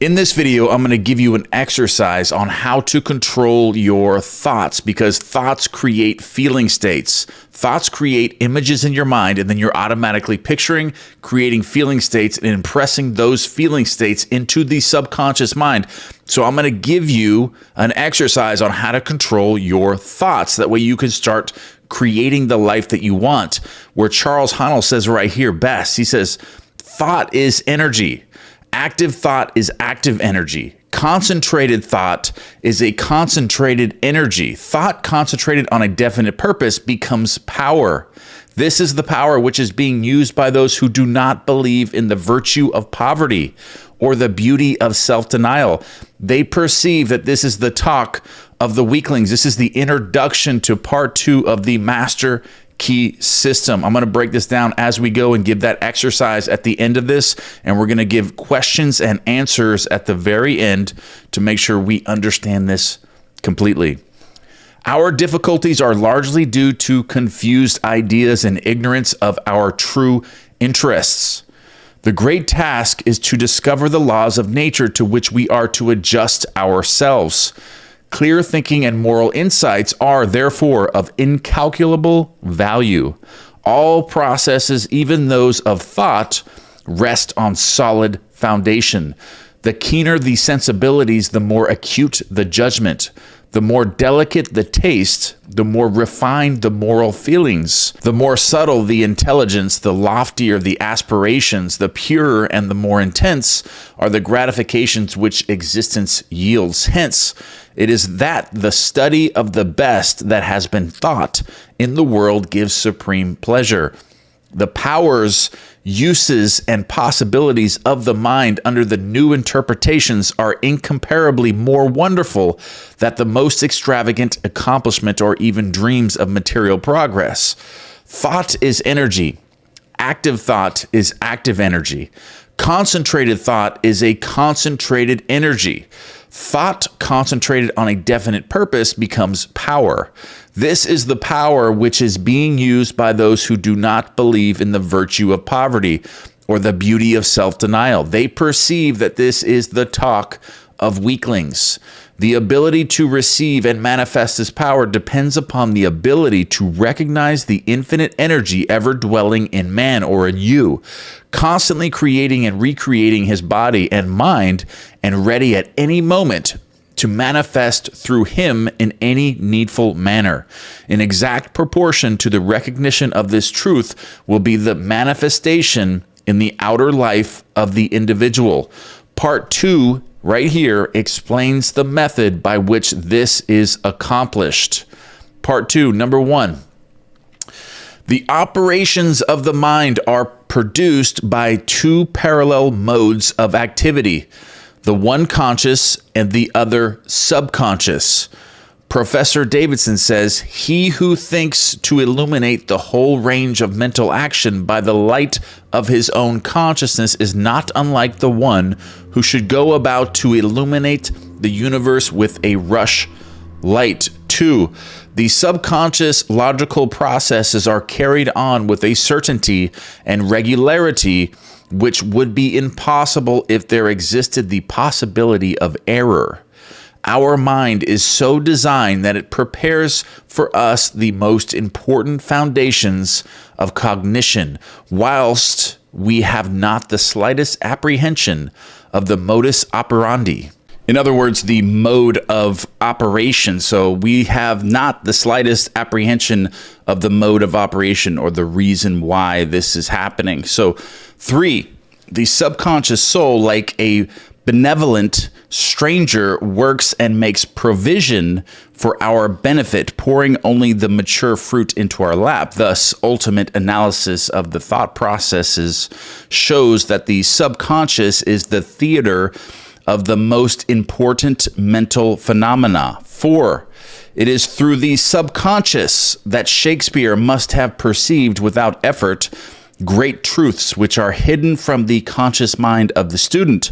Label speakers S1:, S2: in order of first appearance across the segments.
S1: In this video, I'm going to give you an exercise on how to control your thoughts, because thoughts create feeling states. Thoughts create images in your mind, and then you're automatically picturing, creating feeling states, and impressing those feeling states into the subconscious mind. So I'm going to give you an exercise on how to control your thoughts. That way you can start creating the life that you want. Where Charles Haanel says right here best, he says, thought is energy. Active thought is active energy. Concentrated thought is a concentrated energy. Thought concentrated on a definite purpose becomes power. This is the power which is being used by those who do not believe in the virtue of poverty or the beauty of self-denial. They perceive that this is the talk of the weaklings. This is the introduction to part 2 of the master key system. I'm going to break this down as we go and give that exercise at the end of this, and we're going to give questions and answers at the very end to make sure we understand this completely. Our difficulties are largely due to confused ideas and ignorance of our true interests. The great task is to discover the laws of nature to which we are to adjust ourselves. Clear thinking and moral insights are, therefore, of incalculable value. All processes, even those of thought, rest on solid foundation. The keener the sensibilities, the more acute the judgment. The more delicate the taste, the more refined the moral feelings. The more subtle the intelligence, the loftier the aspirations, the purer and the more intense are the gratifications which existence yields. Hence, it is that the study of the best that has been thought in the world gives supreme pleasure. The powers, uses, and possibilities of the mind under the new interpretations are incomparably more wonderful than the most extravagant accomplishment or even dreams of material progress. Thought is energy. Active thought is active energy. Concentrated thought is a concentrated energy. Thought concentrated on a definite purpose becomes power. This is the power which is being used by those who do not believe in the virtue of poverty or the beauty of self-denial. They perceive that this is the talk of weaklings. The ability to receive and manifest this power depends upon the ability to recognize the infinite energy ever dwelling in man or in you, constantly creating and recreating his body and mind, and ready at any moment to manifest through him in any needful manner. In exact proportion to the recognition of this truth will be the manifestation in the outer life of the individual. Part 2 right here explains the method by which this is accomplished. Part 2, number 1. The operations of the mind are produced by 2 parallel modes of activity, the one conscious and the other subconscious. Professor Davidson says, he who thinks to illuminate the whole range of mental action by the light of his own consciousness is not unlike the one who should go about to illuminate the universe with a rush light. 2. The subconscious logical processes are carried on with a certainty and regularity which would be impossible if there existed the possibility of error. Our mind is so designed that it prepares for us the most important foundations of cognition, whilst we have not the slightest apprehension of the modus operandi. In other words, the mode of operation. So we have not the slightest apprehension of the mode of operation or the reason why this is happening. So 3, the subconscious soul, like a benevolent stranger, works and makes provision for our benefit, pouring only the mature fruit into our lap. Thus, ultimate analysis of the thought processes shows that the subconscious is the theater of the most important mental phenomena. 4. It is through the subconscious that Shakespeare must have perceived without effort great truths which are hidden from the conscious mind of the student,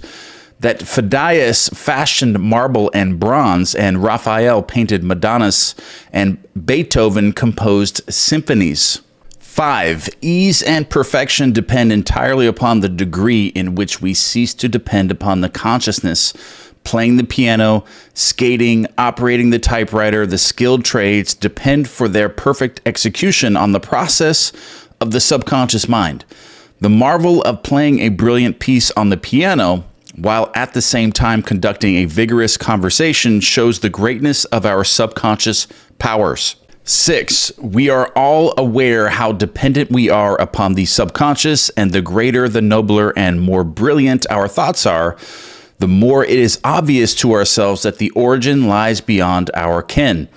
S1: that Phidias fashioned marble and bronze, and Raphael painted Madonnas, and Beethoven composed symphonies. 5, ease and perfection depend entirely upon the degree in which we cease to depend upon the consciousness. Playing the piano, skating, operating the typewriter, the skilled trades depend for their perfect execution on the process of the subconscious mind. The marvel of playing a brilliant piece on the piano while at the same time conducting a vigorous conversation shows the greatness of our subconscious powers. 6, we are all aware how dependent we are upon the subconscious, and the greater, the nobler, and more brilliant our thoughts are, the more it is obvious to ourselves that the origin lies beyond our ken.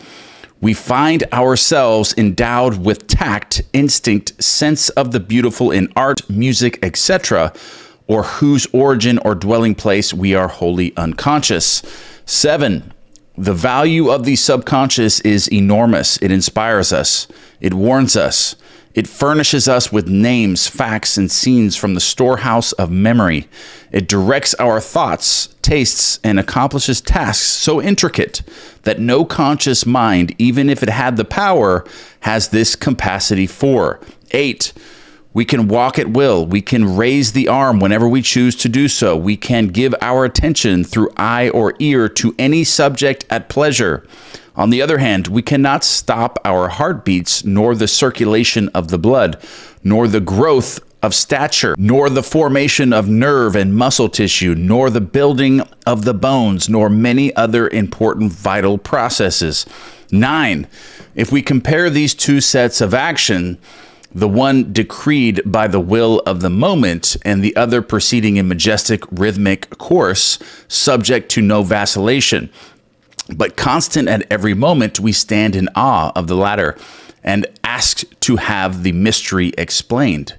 S1: We find ourselves endowed with tact, instinct, sense of the beautiful in art, music, etc., or whose origin or dwelling place we are wholly unconscious. 7, the value of the subconscious is enormous. It inspires us. It warns us. It furnishes us with names, facts, and scenes from the storehouse of memory. It directs our thoughts, tastes, and accomplishes tasks so intricate that no conscious mind, even if it had the power, has this capacity for. 8, we can walk at will. We can raise the arm whenever we choose to do so. We can give our attention through eye or ear to any subject at pleasure. On the other hand, we cannot stop our heartbeats, nor the circulation of the blood, nor the growth of stature, nor the formation of nerve and muscle tissue, nor the building of the bones, nor many other important vital processes. 9, if we compare these two sets of action, the one decreed by the will of the moment and the other proceeding in majestic rhythmic course, subject to no vacillation, but constant at every moment, we stand in awe of the latter and ask to have the mystery explained.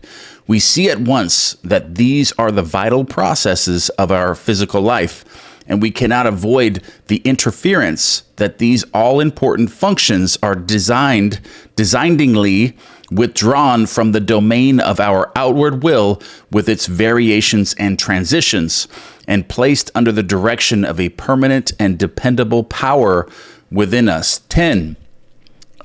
S1: We see at once that these are the vital processes of our physical life, and we cannot avoid the interference that these all-important functions are designedly withdrawn from the domain of our outward will with its variations and transitions, and placed under the direction of a permanent and dependable power within us. 10.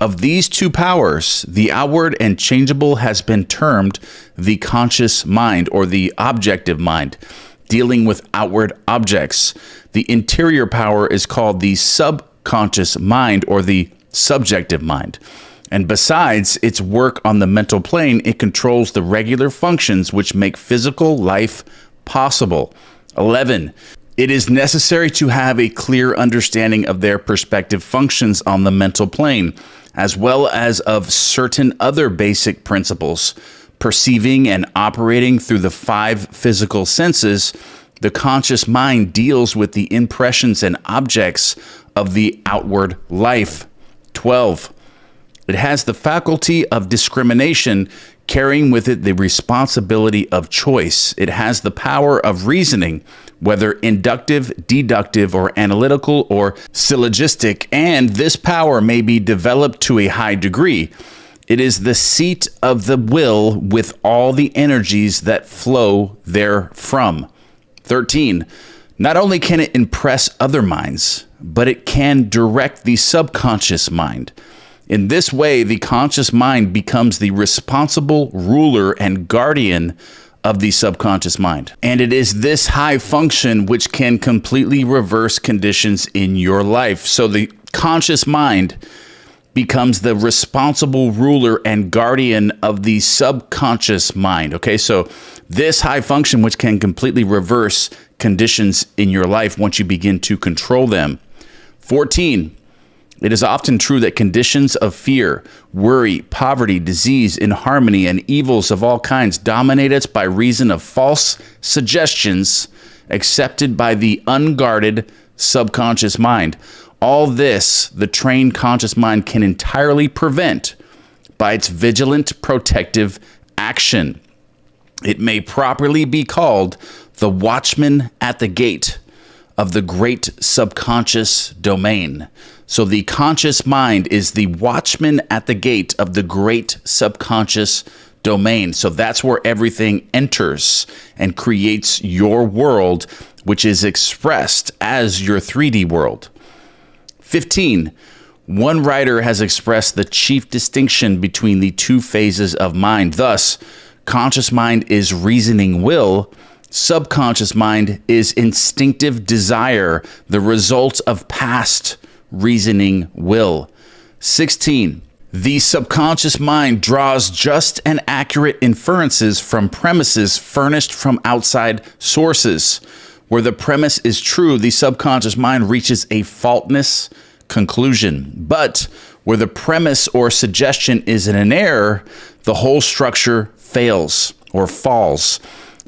S1: Of these two powers, the outward and changeable has been termed the conscious mind, or the objective mind, dealing with outward objects. The interior power is called the subconscious mind, or the subjective mind. And besides its work on the mental plane, it controls the regular functions which make physical life possible. 11. It is necessary to have a clear understanding of their respective functions on the mental plane, as well as of certain other basic principles. Perceiving and operating through the 5 physical senses, the conscious mind deals with the impressions and objects of the outward life. 12. It has the faculty of discrimination, carrying with it the responsibility of choice. It has the power of reasoning, whether inductive, deductive, or analytical, or syllogistic, and this power may be developed to a high degree. It is the seat of the will with all the energies that flow therefrom. 13. Not only can it impress other minds, but it can direct the subconscious mind. In this way, the conscious mind becomes the responsible ruler and guardian of the subconscious mind. And it is this high function which can completely reverse conditions in your life. So the conscious mind becomes the responsible ruler and guardian of the subconscious mind. Okay, so this high function which can completely reverse conditions in your life once you begin to control them. 14. It is often true that conditions of fear, worry, poverty, disease, inharmony, and evils of all kinds dominate us by reason of false suggestions accepted by the unguarded subconscious mind. All this, the trained conscious mind can entirely prevent by its vigilant protective action. It may properly be called the watchman at the gate of the great subconscious domain. So the conscious mind is the watchman at the gate of the great subconscious domain. So that's where everything enters and creates your world, which is expressed as your 3D world. 15. One writer has expressed the chief distinction between the two phases of mind. Thus, conscious mind is reasoning will. Subconscious mind is instinctive desire, the result of past reasoning will. 16. The subconscious mind draws just and accurate inferences from premises furnished from outside sources. Where the premise is true, the subconscious mind reaches a faultless conclusion. But where the premise or suggestion is in an error, the whole structure fails or falls.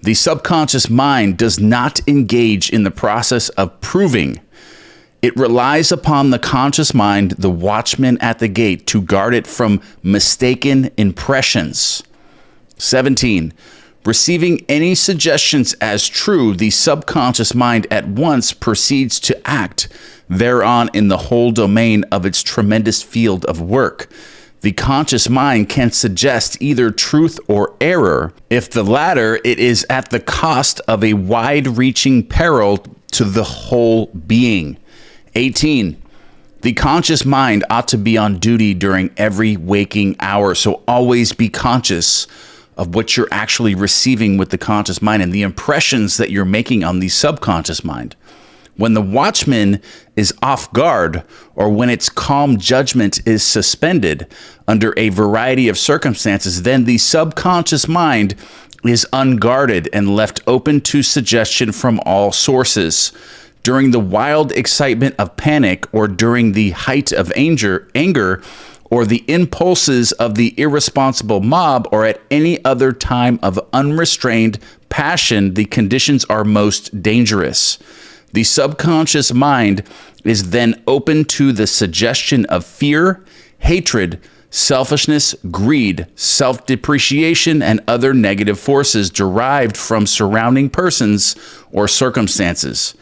S1: The subconscious mind does not engage in the process of proving. It relies upon the conscious mind, the watchman at the gate, to guard it from mistaken impressions. 17. Receiving any suggestions as true, the subconscious mind at once proceeds to act thereon in the whole domain of its tremendous field of work. The conscious mind can suggest either truth or error. If the latter, it is at the cost of a wide-reaching peril to the whole being. 18. The conscious mind ought to be on duty during every waking hour, so always be conscious of what you're actually receiving with the conscious mind and the impressions that you're making on the subconscious mind. When the watchman is off guard, or when its calm judgment is suspended under a variety of circumstances, then the subconscious mind is unguarded and left open to suggestion from all sources. During the wild excitement of panic, or during the height of anger, or the impulses of the irresponsible mob, or at any other time of unrestrained passion, the conditions are most dangerous. The subconscious mind is then open to the suggestion of fear, hatred, selfishness, greed, self-depreciation, and other negative forces derived from surrounding persons or circumstances.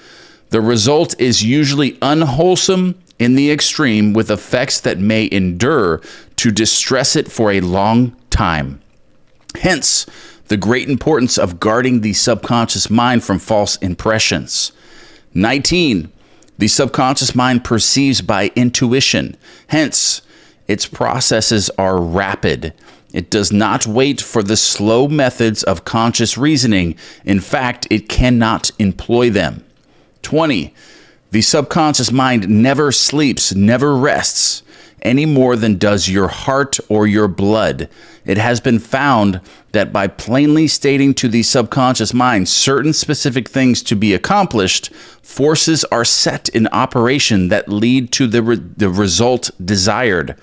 S1: The result is usually unwholesome in the extreme, with effects that may endure to distress it for a long time. Hence, the great importance of guarding the subconscious mind from false impressions. 19. The subconscious mind perceives by intuition. Hence, its processes are rapid. It does not wait for the slow methods of conscious reasoning. In fact, it cannot employ them. 20. The subconscious mind never sleeps, never rests, any more than does your heart or your blood. It has been found that by plainly stating to the subconscious mind certain specific things to be accomplished, forces are set in operation that lead to the result desired.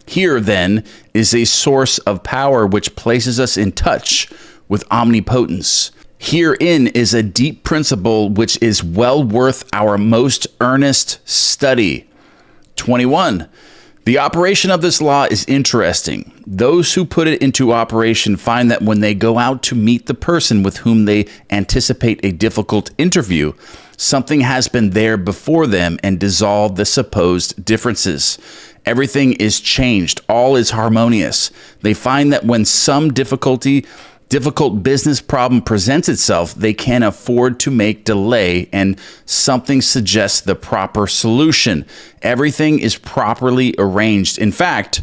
S1: Here, then, is a source of power which places us in touch with omnipotence. Herein is a deep principle which is well worth our most earnest study. 21. The operation of this law is interesting. Those who put it into operation find that when they go out to meet the person with whom they anticipate a difficult interview, something has been there before them and dissolved the supposed differences. Everything is changed. All is harmonious. They find that when some difficult business problem presents itself, they can afford to make delay, and something suggests the proper solution. Everything is properly arranged. In fact,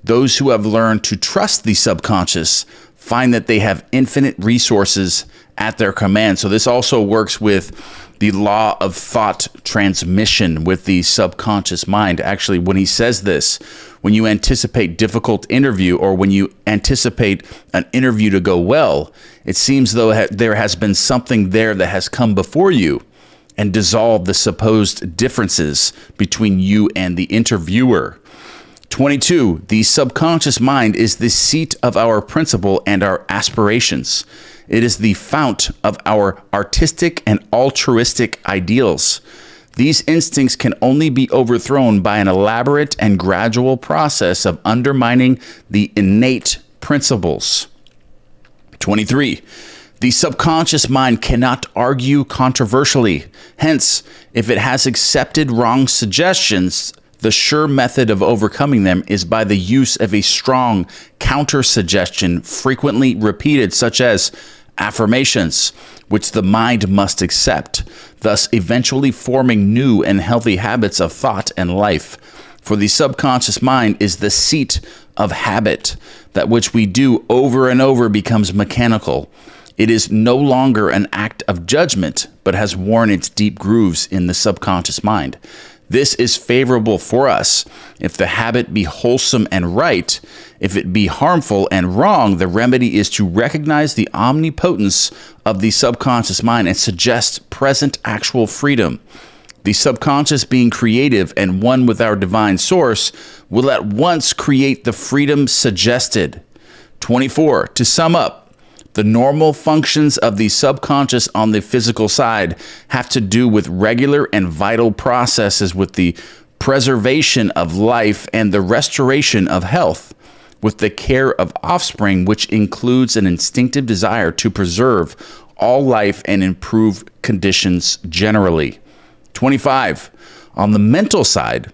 S1: those who have learned to trust the subconscious find that they have infinite resources at their command. So this also works with the law of thought transmission with the subconscious mind. Actually, when he says this, when you anticipate difficult interview, or when you anticipate an interview to go well, it seems though there has been something there that has come before you and dissolved the supposed differences between you and the interviewer. 22. The subconscious mind is the seat of our principle and our aspirations. It is the fount of our artistic and altruistic ideals. These instincts can only be overthrown by an elaborate and gradual process of undermining the innate principles. 23. The subconscious mind cannot argue controversially. Hence, if it has accepted wrong suggestions, the sure method of overcoming them is by the use of a strong counter-suggestion frequently repeated, such as affirmations, which the mind must accept, thus eventually forming new and healthy habits of thought and life. For the subconscious mind is the seat of habit. That which we do over and over becomes mechanical. It is no longer an act of judgment, but has worn its deep grooves in the subconscious mind. This is favorable for us. If the habit be wholesome and right, if it be harmful and wrong, the remedy is to recognize the omnipotence of the subconscious mind and suggest present actual freedom. The subconscious, being creative and one with our divine source, will at once create the freedom suggested. 24. To sum up, the normal functions of the subconscious on the physical side have to do with regular and vital processes, with the preservation of life and the restoration of health, with the care of offspring, which includes an instinctive desire to preserve all life and improve conditions generally. 25. On the mental side,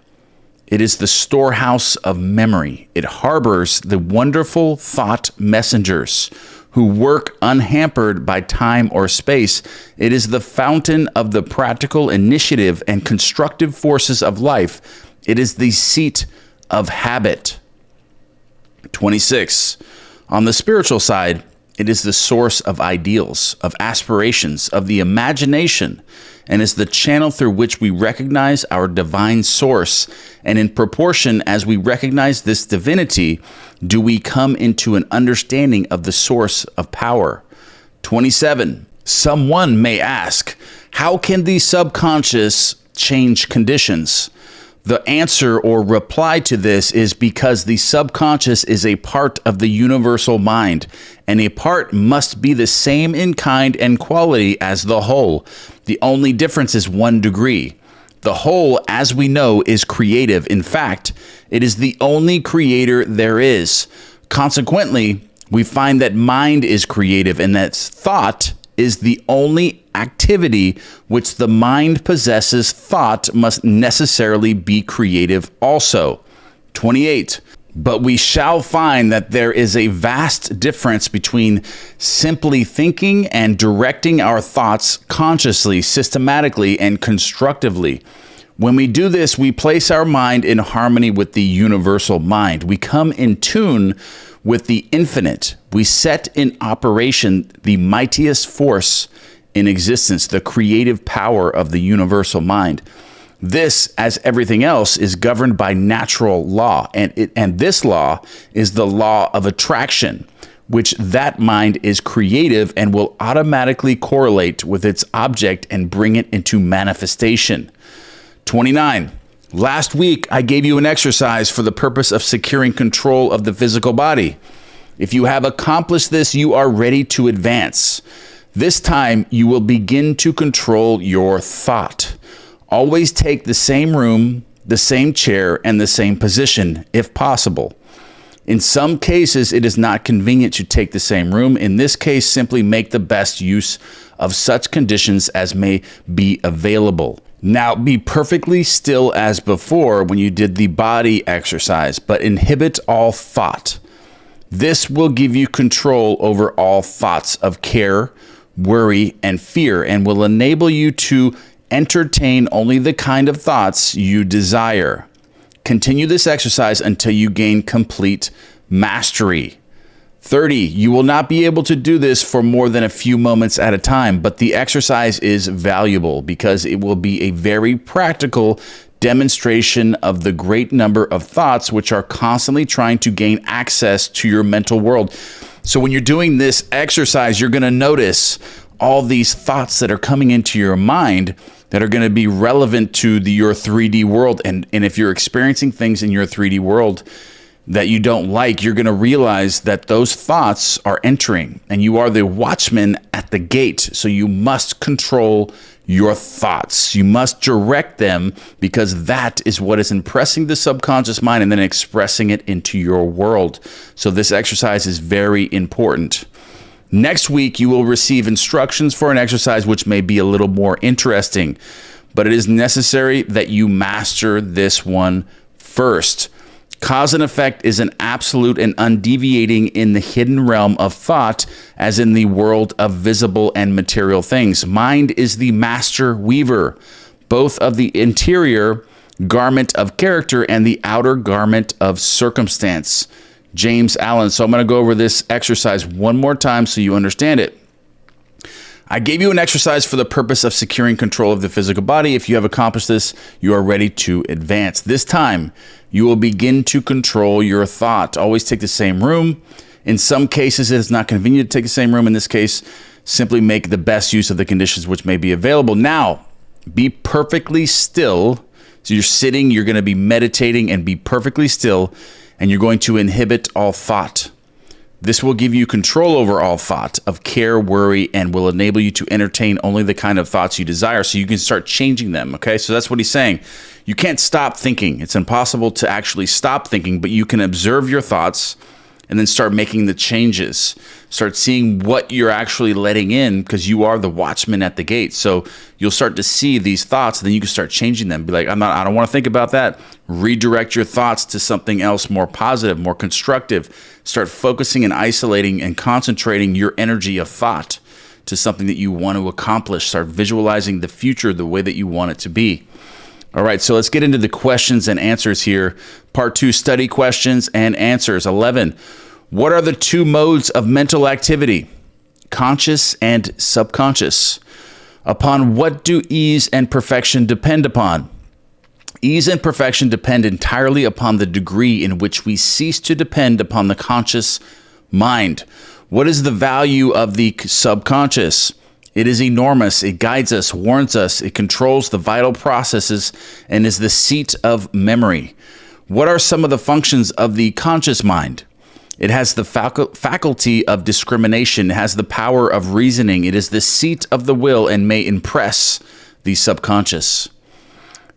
S1: it is the storehouse of memory. It harbors the wonderful thought messengers who work unhampered by time or space. It is the fountain of the practical initiative and constructive forces of life. It is the seat of habit. 26. On the spiritual side, it is the source of ideals, of aspirations, of the imagination, and is the channel through which we recognize our divine source. And in proportion as we recognize this divinity, do we come into an understanding of the source of power. 27. Someone may ask, how can the subconscious change conditions? The answer or reply to this is because the subconscious is a part of the universal mind, and a part must be the same in kind and quality as the whole. The only difference is 1 degree. The whole, as we know, is creative. In fact, it is the only creator there is. Consequently, we find that mind is creative and that thought is the only activity which the mind possesses. Thought must necessarily be creative also. 28. But we shall find that there is a vast difference between simply thinking and directing our thoughts consciously, systematically, and constructively. When we do this, we place our mind in harmony with the universal mind. We come in tune with the infinite. We set in operation the mightiest force in existence, the creative power of the universal mind. This, as everything else, is governed by natural law, and this law is the law of attraction, which that mind is creative and will automatically correlate with its object and bring it into manifestation. 29. Last week, I gave you an exercise for the purpose of securing control of the physical body. If you have accomplished this, you are ready to advance. This time, you will begin to control your thought. Always take the same room, the same chair, and the same position, if possible. In some cases, it is not convenient to take the same room. In this case, simply make the best use of such conditions as may be available. Now, be perfectly still as before when you did the body exercise, but inhibit all thought. This will give you control over all thoughts of care, worry, and fear, and will enable you to entertain only the kind of thoughts you desire. Continue this exercise until you gain complete mastery. 30. You will not be able to do this for more than a few moments at a time, but the exercise is valuable because it will be a very practical demonstration of the great number of thoughts which are constantly trying to gain access to your mental world. So when you're doing this exercise, you're going to notice all these thoughts that are coming into your mind that are going to be relevant to your 3D world. And if you're experiencing things in your 3D world that you don't like, you're going to realize that those thoughts are entering, and you are the watchman at the gate. So you must control your thoughts. You must direct them, because that is what is impressing the subconscious mind and then expressing it into your world. So this exercise is very important. Next week, you will receive instructions for an exercise which may be a little more interesting, but it is necessary that you master this one first. Cause and effect is an absolute and undeviating in the hidden realm of thought, as in the world of visible and material things. Mind is the master weaver, both of the interior garment of character and the outer garment of circumstance. James Allen. So I'm going to go over this exercise one more time so you understand it. I gave you an exercise for the purpose of securing control of the physical body. If you have accomplished this, you are ready to advance. This time, you will begin to control your thought. Always take the same room. In some cases, it is not convenient to take the same room. In this case, simply make the best use of the conditions which may be available. Now, be perfectly still. So you're sitting, you're going to be meditating, and be perfectly still, and you're going to inhibit all thought. This will give you control over all thought of care, worry, and will enable you to entertain only the kind of thoughts you desire so you can start changing them, okay? So that's what he's saying. You can't stop thinking. It's impossible to actually stop thinking, but you can observe your thoughts and then start making the changes. Start seeing what you're actually letting in because you are the watchman at the gate. So you'll start to see these thoughts and then you can start changing them. Be like, I don't want to think about that. Redirect your thoughts to something else more positive, more constructive. Start focusing and isolating and concentrating your energy of thought to something that you want to accomplish. Start visualizing the future the way that you want it to be. All right, so let's get into the questions and answers here. Part 2, study questions and answers. 11, what are the two modes of mental activity? Conscious and subconscious. Upon what do ease and perfection depend upon? Ease and perfection depend entirely upon the degree in which we cease to depend upon the conscious mind. What is the value of the subconscious? It is enormous. It guides us, warns us. It controls the vital processes and is the seat of memory. What are some of the functions of the conscious mind? It has the faculty of discrimination. It has the power of reasoning. It is the seat of the will and may impress the subconscious.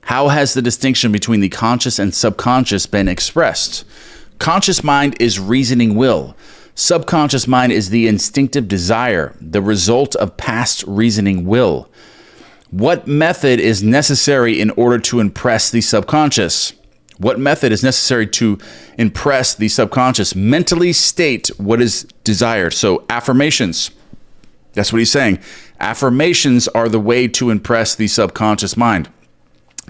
S1: How has the distinction between the conscious and subconscious been expressed? Conscious mind is reasoning will. Subconscious mind is the instinctive desire, the result of past reasoning will. What method is necessary in order to impress the subconscious? What method is necessary to impress the subconscious? Mentally state what is desired. So affirmations. That's what he's saying. Affirmations are the way to impress the subconscious mind.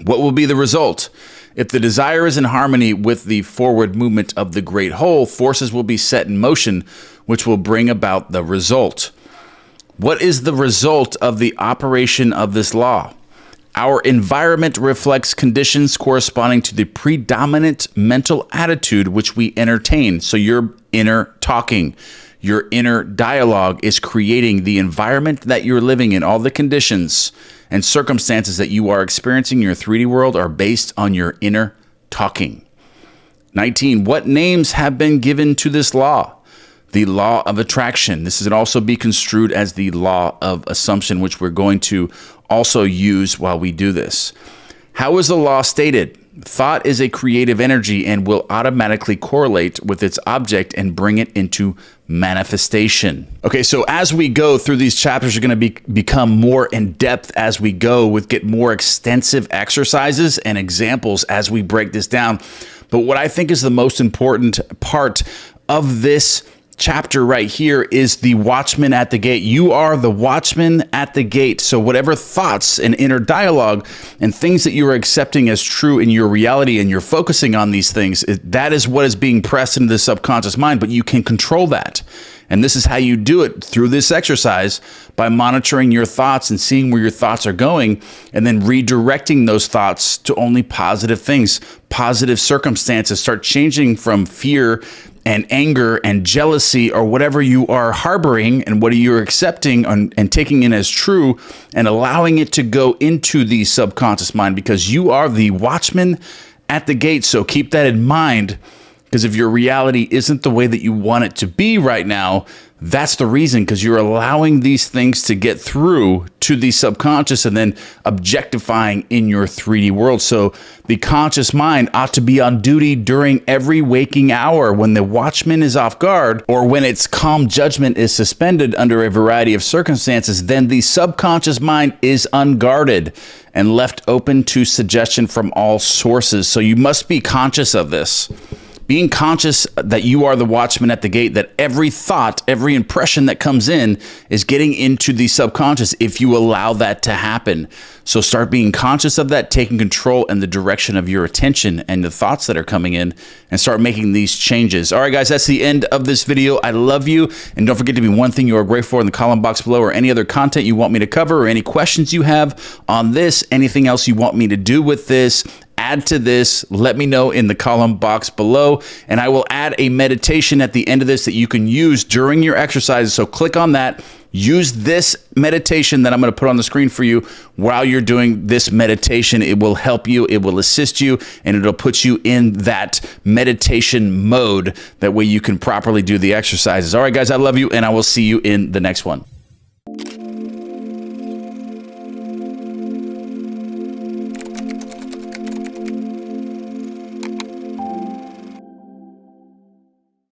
S1: What will be the result? If the desire is in harmony with the forward movement of the great whole, forces will be set in motion, which will bring about the result. What is the result of the operation of this law? Our environment reflects conditions corresponding to the predominant mental attitude which we entertain. So your inner talking, your inner dialogue is creating the environment that you're living in. All the conditions and circumstances that you are experiencing in your 3D world are based on your inner talking. 19, what names have been given to this law? The law of attraction. This can also be construed as the law of assumption, which we're going to also use while we do this. How is the law stated? Thought is a creative energy and will automatically correlate with its object and bring it into manifestation. Okay, so as we go through these chapters, are going to become more in depth as we go, with get more extensive exercises and examples as we break this down. But what I think is the most important part of this chapter right here is the watchman at the gate. You are the watchman at the gate. So whatever thoughts and inner dialogue and things that you are accepting as true in your reality and you're focusing on these things, that is what is being pressed into the subconscious mind, but you can control that. And this is how you do it through this exercise, by monitoring your thoughts and seeing where your thoughts are going, and then redirecting those thoughts to only positive things, positive circumstances. Start changing from fear and anger and jealousy or whatever you are harboring and what you're accepting and taking in as true, and allowing it to go into the subconscious mind, because you are the watchman at the gate. So keep that in mind, because if your reality isn't the way that you want it to be right now, that's the reason, because you're allowing these things to get through to the subconscious and then objectifying in your 3D world. So the conscious mind ought to be on duty during every waking hour. When the watchman is off guard, or when its calm judgment is suspended under a variety of circumstances, then the subconscious mind is unguarded and left open to suggestion from all sources. So you must be conscious of this. being conscious that you are the watchman at the gate, that every thought, every impression that comes in is getting into the subconscious if you allow that to happen. So start being conscious of that, taking control in the direction of your attention and the thoughts that are coming in, and start making these changes. All right, guys, that's the end of this video. I love you. And don't forget to be one thing you are grateful for in the comment box below, or any other content you want me to cover, or any questions you have on this, anything else you want me to do with this, add to this, let me know in the column box below, and I will add a meditation at the end of this that you can use during your exercises. So click on that. Use this meditation that I'm going to put on the screen for you while you're doing this meditation. It will help you, it will assist you, and it'll put you in that meditation mode. That way you can properly do the exercises. All right, guys, I love you, and I will see you in the next one.